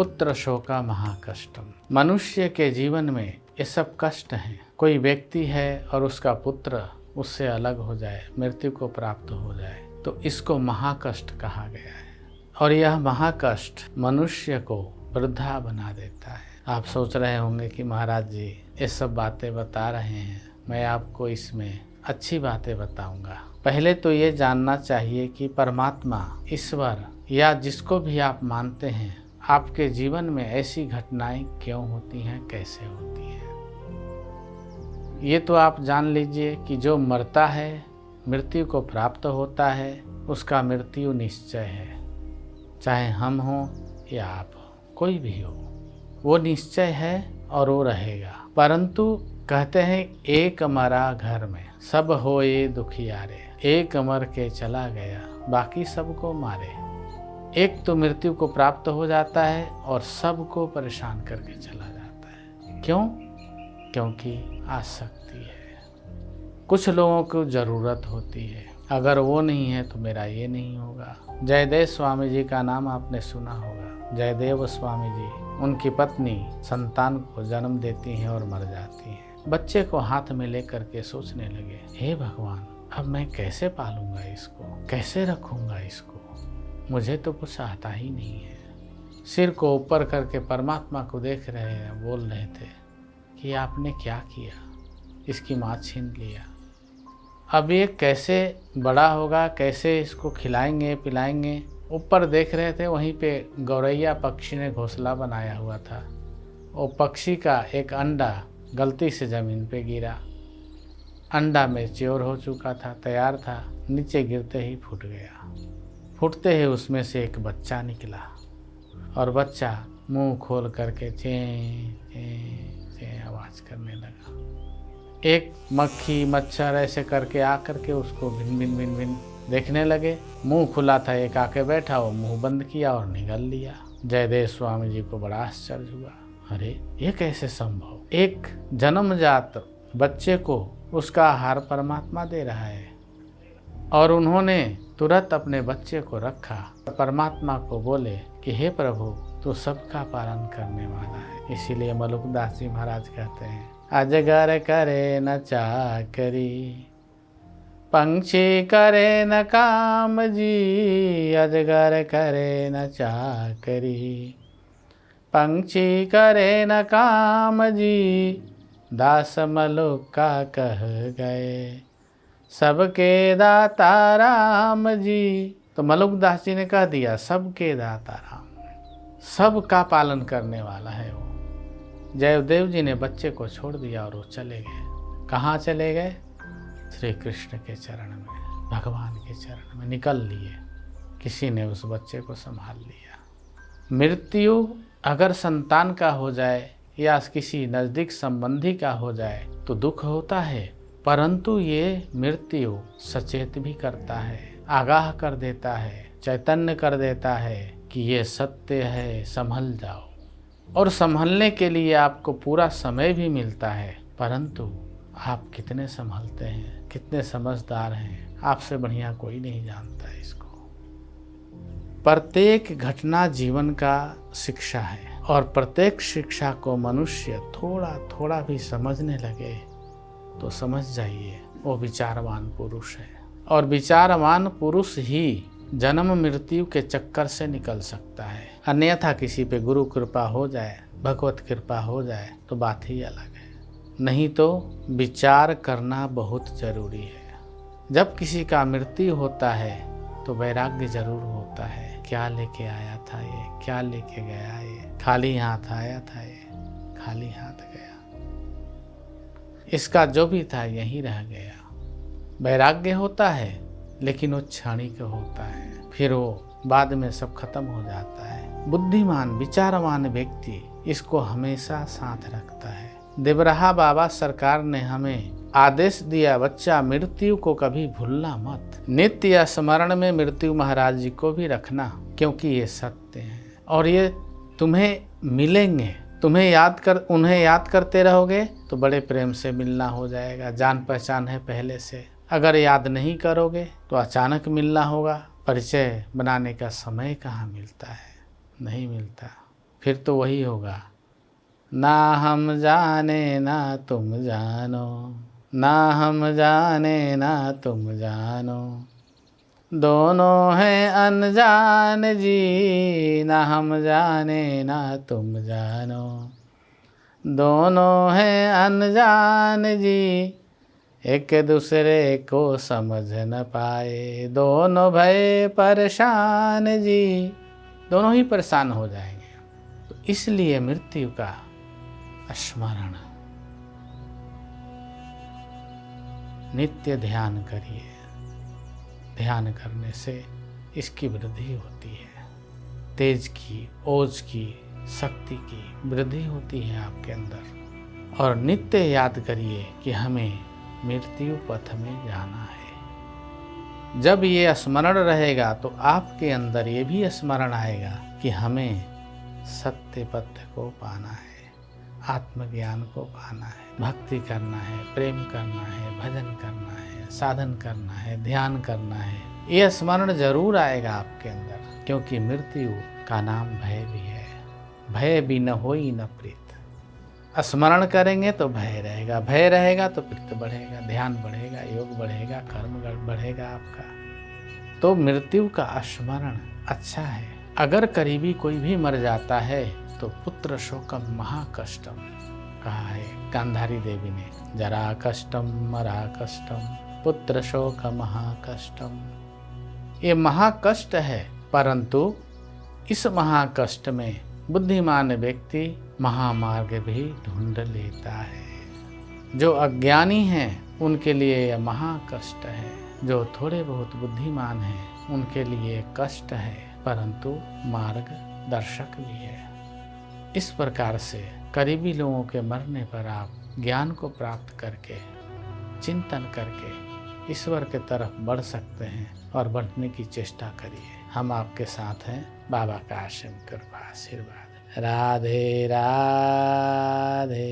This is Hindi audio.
पुत्र शोका महाकष्टम। मनुष्य के जीवन में ये सब कष्ट हैं। कोई व्यक्ति है और उसका पुत्र उससे अलग हो जाए, मृत्यु को प्राप्त हो जाए, तो इसको महाकष्ट कहा गया है। और यह महाकष्ट मनुष्य को वृद्धा बना देता है। आप सोच रहे होंगे कि महाराज जी ये सब बातें बता रहे हैं, मैं आपको इसमें अच्छी बातें बताऊंगा। पहले तो ये जानना चाहिए कि परमात्मा, ईश्वर या जिसको भी आप मानते हैं, आपके जीवन में ऐसी घटनाएं क्यों होती हैं, कैसे होती हैं। ये तो आप जान लीजिए कि जो मरता है, मृत्यु को प्राप्त होता है, उसका मृत्यु निश्चय है। चाहे हम हों या आप हो, कोई भी हो, वो निश्चय है और वो रहेगा। परंतु कहते हैं एक मरा घर में सब होए दुखियारे, एक मर के चला गया बाकी सबको मारे। एक तो मृत्यु को प्राप्त हो जाता है और सबको परेशान करके चला जाता है। क्यों? क्योंकि आसक्ति है। कुछ लोगों को ज़रूरत होती है, अगर वो नहीं है तो मेरा ये नहीं होगा। जयदेव स्वामी जी का नाम आपने सुना होगा। जयदेव स्वामी जी, उनकी पत्नी संतान को जन्म देती हैं और मर जाती हैं। बच्चे को हाथ में लेकर के सोचने लगे, हे भगवान, अब मैं कैसे पालूंगा इसको, कैसे रखूंगा इसको, मुझे तो कुछ आता ही नहीं है। सिर को ऊपर करके परमात्मा को देख रहे हैं, बोल रहे थे कि आपने क्या किया, इसकी माँ छीन लिया, अब ये कैसे बड़ा होगा, कैसे इसको खिलाएंगे पिलाएंगे। ऊपर देख रहे थे, वहीं पे गौरैया पक्षी ने घोंसला बनाया हुआ था। वो पक्षी का एक अंडा गलती से ज़मीन पे गिरा। अंडा मैच्योर हो चुका था, तैयार था, नीचे गिरते ही फूट गया। फूटते ही उसमें से एक बच्चा निकला और बच्चा मुंह खोल करके चें चें चें आवाज़ करने लगा। एक मक्खी मच्छर ऐसे करके आकर के उसको भिन भिन भिन भिन देखने लगे। मुंह खुला था, एक आके बैठा, वो मुंह बंद किया और निगल लिया। जयदेव स्वामी जी को बड़ा आश्चर्य हुआ, अरे ये कैसे संभव, एक जन्मजात बच्चे को उसका आहार परमात्मा दे रहा है। और उन्होंने तुरंत अपने बच्चे को रखा, परमात्मा को बोले कि हे प्रभु, तू सबका पालन करने वाला है। इसीलिए मलुकदास जी महाराज कहते हैं, अजगर करे न चाकरी, पंछी करे न काम जी, अजगर करे न चाकरी, पंछी करे न काम जी, दास मलुक का कह गए, सबके दाता राम जी। तो मलुकदास जी ने कह दिया, सबके दाता राम, सबका पालन करने वाला है वो। जयदेव जी ने बच्चे को छोड़ दिया और वो चले गए। कहाँ चले गए? श्री कृष्ण के चरण में, भगवान के चरण में निकल लिए। किसी ने उस बच्चे को संभाल लिया। मृत्यु अगर संतान का हो जाए या किसी नज़दीक संबंधी का हो जाए तो दुख होता है, परंतु ये मृत्यु सचेत भी करता है, आगाह कर देता है, चैतन्य कर देता है कि ये सत्य है, संभल जाओ। और संभलने के लिए आपको पूरा समय भी मिलता है, परंतु आप कितने संभलते हैं, कितने समझदार हैं, आपसे बढ़िया कोई नहीं जानता इसको। प्रत्येक घटना जीवन का शिक्षा है और प्रत्येक शिक्षा को मनुष्य थोड़ा थोड़ा भी समझने लगे तो समझ जाइए वो विचारवान पुरुष है। और विचारवान पुरुष ही जन्म मृत्यु के चक्कर से निकल सकता है। अन्यथा किसी पे गुरु कृपा हो जाए, भगवत कृपा हो जाए तो बात ही अलग है। नहीं तो विचार करना बहुत ज़रूरी है। जब किसी का मृत्यु होता है तो वैराग्य जरूर होता है। क्या लेके आया था ये, क्या लेके गया ये, खाली हाथ आया था ये, खाली हाथ गया, इसका जो भी था यहीं रह गया। वैराग्य होता है लेकिन वो क्षणिक होता है, फिर वो बाद में सब खत्म हो जाता है। बुद्धिमान विचारवान व्यक्ति इसको हमेशा साथ रखता है। देवराहा बाबा सरकार ने हमें आदेश दिया, बच्चा मृत्यु को कभी भूलना मत, नित्य स्मरण में मृत्यु महाराज जी को भी रखना, क्योंकि ये सत्य है और ये तुम्हें मिलेंगे। उन्हें याद करते रहोगे तो बड़े प्रेम से मिलना हो जाएगा, जान पहचान है पहले से। अगर याद नहीं करोगे तो अचानक मिलना होगा। परिचय बनाने का समय कहाँ मिलता है, नहीं मिलता। फिर तो वही होगा, ना हम जाने ना तुम जानो, ना हम जाने ना तुम जानो, दोनों हैं अनजान जी, ना हम जाने ना तुम जानो, दोनों हैं अनजान जी, एक दूसरे को समझ न पाए, दोनों भय परेशान जी, दोनों ही परेशान हो जाएंगे। तो इसलिए मृत्यु का स्मरण नित्य ध्यान करिए। ध्यान करने से इसकी वृद्धि होती है, तेज की, ओज की, शक्ति की वृद्धि होती है आपके अंदर। और नित्य याद करिए कि हमें मृत्यु पथ में जाना है। जब ये स्मरण रहेगा तो आपके अंदर ये भी स्मरण आएगा कि हमें सत्य पथ को पाना है, आत्मज्ञान को पाना है, भक्ति करना है, प्रेम करना है, भजन करना है, साधन करना है, ध्यान करना है। ये स्मरण जरूर आएगा आपके अंदर, क्योंकि मृत्यु का नाम भय भी है। भय भी न होई न प्रीत। स्मरण करेंगे तो भय रहेगा, भय रहेगा तो प्रीत बढ़ेगा, ध्यान बढ़ेगा, योग बढ़ेगा, कर्म बढ़ेगा आपका। तो मृत्यु का स्मरण अच्छा है। अगर करीबी कोई भी मर जाता है तो पुत्र शोकम महाकष्टम कहा है गांधारी देवी ने। जरा कष्टम मरा कष्टम पुत्र शोक महाकष्टम। ये महाकष्ट है, परंतु इस महाकष्ट में बुद्धिमान व्यक्ति महामार्ग भी ढूंढ लेता है। जो अज्ञानी हैं उनके लिए यह महाकष्ट है, जो थोड़े बहुत बुद्धिमान हैं उनके लिए कष्ट है, परंतु मार्ग दर्शक भी है। इस प्रकार से करीबी लोगों के मरने पर आप ज्ञान को प्राप्त करके, चिंतन करके ईश्वर के तरफ बढ़ सकते हैं और बढ़ने की चेष्टा करिए। हम आपके साथ हैं। बाबा का आशीर्वाद, कृपा, आशीर्वाद। राधे राधे।